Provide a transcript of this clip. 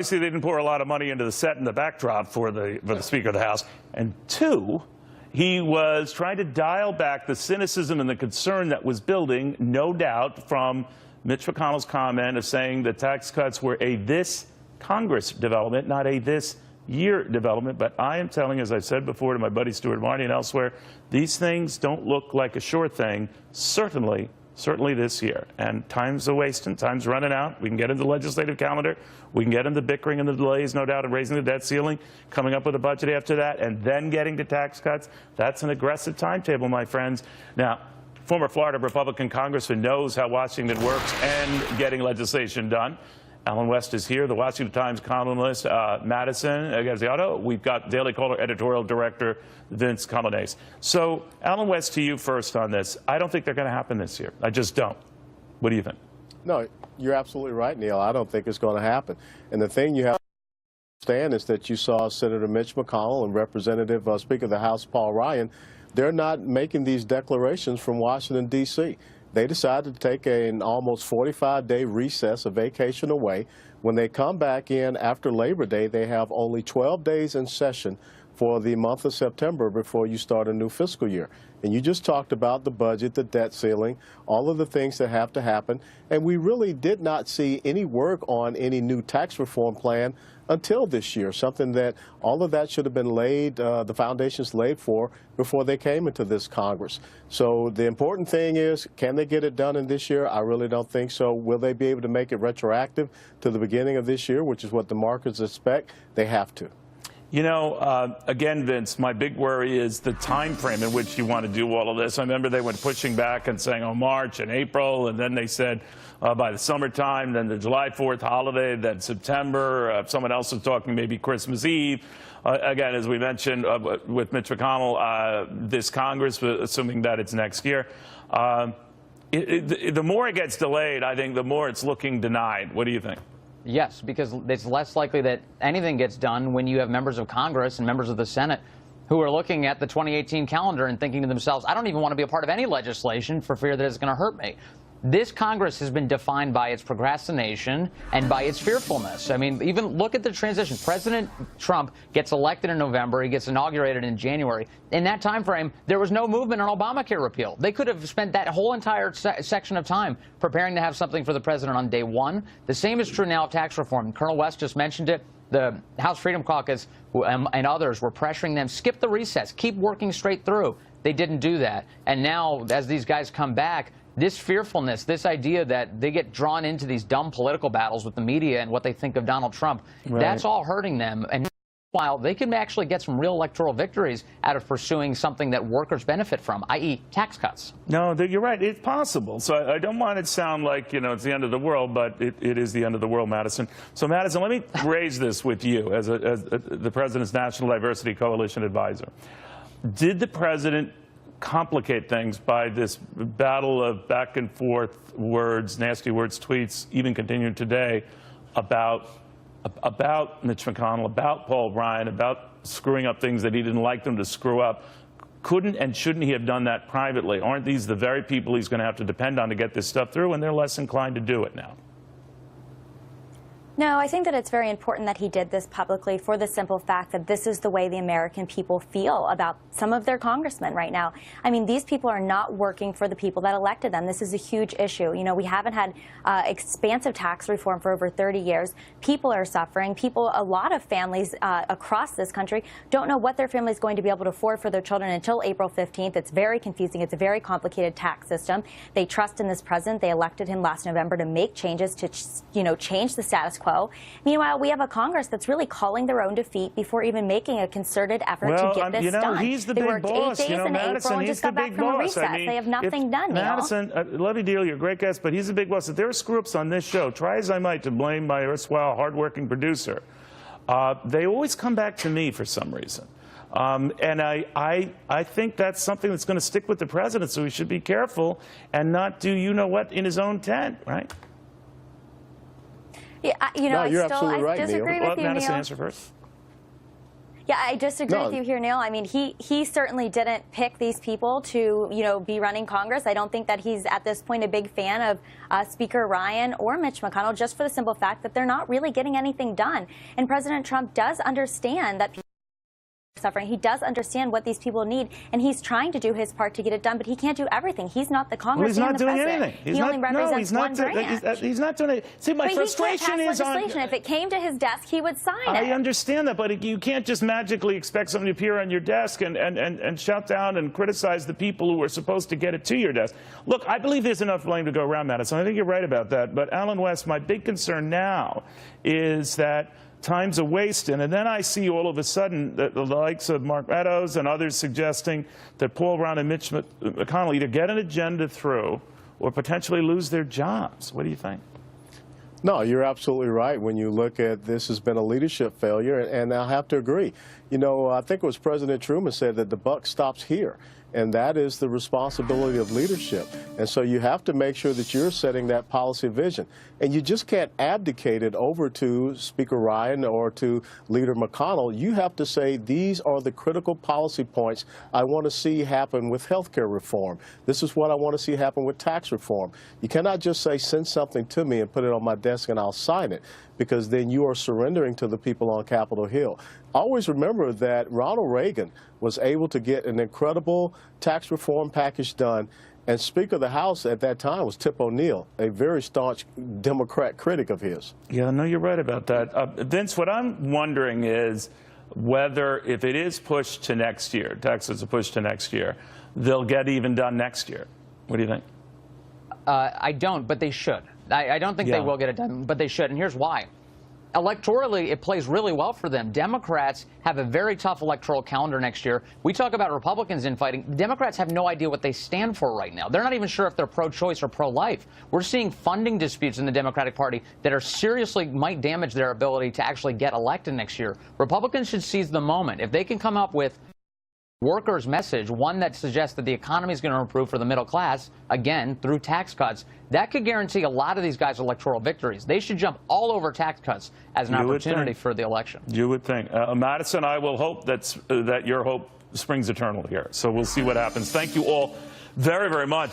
Obviously, they didn't pour a lot of money into the set and the backdrop for the Speaker of the House. And two, he was trying to dial back the cynicism and the concern that was building, no doubt, from Mitch McConnell's comment of saying the tax cuts were a this Congress development, not a this year development. But I am telling, as I've said before to my buddy Stuart Marty and elsewhere, these things don't look like a sure thing, certainly this year. And time's a wasting, time's running out. We can get into the legislative calendar. We can get into the bickering and the delays, no doubt, of raising the debt ceiling, coming up with a budget after that, and then getting to tax cuts. That's an aggressive timetable, my friends. Now, former Florida Republican congressman knows how Washington works and getting legislation done. Alan West is here, the Washington Times columnist, Madison Gesiotto. We've got Daily Caller editorial director Vince Coglianese. So, Alan West, to you first on this. I don't think they're going to happen this year. I just don't. What do you think? No, you're absolutely right, Neil. I don't think it's going to happen. And the thing you have to understand is that you saw Senator Mitch McConnell and Representative Speaker of the House Paul Ryan. They're not making these declarations from Washington, D.C. They decided to take an almost 45-day recess, a vacation away. When they come back in after Labor Day, they have only 12 days in session for the month of September before you start a new fiscal year. And you just talked about the budget, the debt ceiling, all of the things that have to happen. And we really did not see any work on any new tax reform plan until this year, something that all of that should have been laid, the foundations laid for before they came into this Congress. So the important thing is, can they get it done in this year? I really don't think so. Will they be able to make it retroactive to the beginning of this year, which is what the markets expect? They have to. You know, again, Vince, my big worry is the time frame in which you want to do all of this. I remember they went pushing back and saying, oh, March and April, and then they said by the summertime, then the July 4th holiday, then September. Someone else was talking maybe Christmas Eve. Again, as we mentioned with Mitch McConnell, this Congress, assuming that it's next year. The more it gets delayed, I think the more it's looking denied. What do you think? Yes, because it's less likely that anything gets done when you have members of Congress and members of the Senate who are looking at the 2018 calendar and thinking to themselves, I don't even want to be a part of any legislation for fear that it's going to hurt me. This Congress has been defined by its procrastination and by its fearfulness. I mean, even look at the transition. President Trump gets elected in November. He gets inaugurated in January. In that time frame, there was no movement on Obamacare repeal. They could have spent that whole entire section of time preparing to have something for the president on day one. The same is true now of tax reform. Colonel West just mentioned it. The House Freedom Caucus and others were pressuring them, skip the recess, keep working straight through. They didn't do that. And now, as these guys come back, this fearfulness, this idea that they get drawn into these dumb political battles with the media and what they think of Donald Trump, that's all hurting them. And while they can actually get some real electoral victories out of pursuing something that workers benefit from, i.e. tax cuts. No, you're right. It's possible. So I don't want it to sound like, you know, it's the end of the world, but it is the end of the world, Madison. So, Madison, let me raise this with you as the President's National Diversity Coalition advisor. Did the President complicate things by this battle of back and forth words, nasty words, tweets, even continuing today about Mitch McConnell, about Paul Ryan, about screwing up things that he didn't like them to screw up? Couldn't and shouldn't he have done that privately? Aren't these the very people he's going to have to depend on to get this stuff through, and they're less inclined to do it now? No, I think that it's very important that he did this publicly for the simple fact that this is the way the American people feel about some of their congressmen right now. I mean, these people are not working for the people that elected them. This is a huge issue. You know, we haven't had expansive tax reform for over 30 years. People are suffering. A lot of families across this country don't know what their family is going to be able to afford for their children until April 15th. It's very confusing. It's a very complicated tax system. They trust in this president. They elected him last November to make changes to, you know, change the status quo. Meanwhile, we have a Congress that's really calling their own defeat before even making a concerted effort to get this done. He's the they big worked boss. 8 days in April and just got back from a recess. I mean, they have nothing done, Neil. Madison, Levy Deal, you're a great guest, but he's the big boss. If there are screw-ups on this show, try as I might to blame my erstwhile hardworking producer, they always come back to me for some reason. And I think that's something that's going to stick with the president, so he should be careful and not do you-know-what in his own tent, right? Yeah, you know, no, you're I absolutely right, disagree Neil. with you, Madison, Neil. answer first. Yeah, I disagree with you here, Neil. I mean, he certainly didn't pick these people to, be running Congress. I don't think that he's at this point a big fan of Speaker Ryan or Mitch McConnell, just for the simple fact that they're not really getting anything done. And President Trump does understand that people are suffering. He does understand what these people need, and he's trying to do his part to get it done, but he can't do everything. He's not the Congress. He's not doing president. anything. He only represents one branch. He's not doing it. See, my frustration is legislation. If it came to his desk, he would sign it. I understand that, but you can't just magically expect somebody to appear on your desk and shout down and criticize the people who are supposed to get it to your desk. Look, I believe there's enough blame to go around, Madison. I think you're right about that. But Alan West, my big concern now is that time's a wasting, and then I see all of a sudden the likes of Mark Meadows and others suggesting that Paul Brown and Mitch McConnell either get an agenda through or potentially lose their jobs. What do you think? No, you're absolutely right. When you look at this has been a leadership failure, and I have to agree. I think it was President Truman said that the buck stops here. And that is the responsibility of leadership. And so you have to make sure that you're setting that policy vision. And you just can't abdicate it over to Speaker Ryan or to Leader McConnell. You have to say, these are the critical policy points I want to see happen with health care reform. This is what I want to see happen with tax reform. You cannot just say, send something to me and put it on my desk and I'll sign it, because then you are surrendering to the people on Capitol Hill. Always remember that Ronald Reagan was able to get an incredible tax reform package done, and Speaker of the House at that time was Tip O'Neill, a very staunch Democrat critic of his. Yeah, no, you're right about that. Vince, what I'm wondering is whether, if it is pushed to next year, taxes are pushed to next year, they'll get even done next year. What do you think? I don't, but they should. I don't think they will get it done, but they should, and here's why. Electorally, it plays really well for them. Democrats have a very tough electoral calendar next year. We talk about Republicans infighting. Democrats have no idea what they stand for right now. They're not even sure if they're pro-choice or pro-life. We're seeing funding disputes in the Democratic Party that are seriously might damage their ability to actually get elected next year. Republicans should seize the moment. If they can come up with workers' message, one that suggests that the economy is going to improve for the middle class, again, through tax cuts, that could guarantee a lot of these guys electoral victories. They should jump all over tax cuts as an opportunity for the election. You would think. Madison, I will hope that your hope springs eternal here. So we'll see what happens. Thank you all very, very much.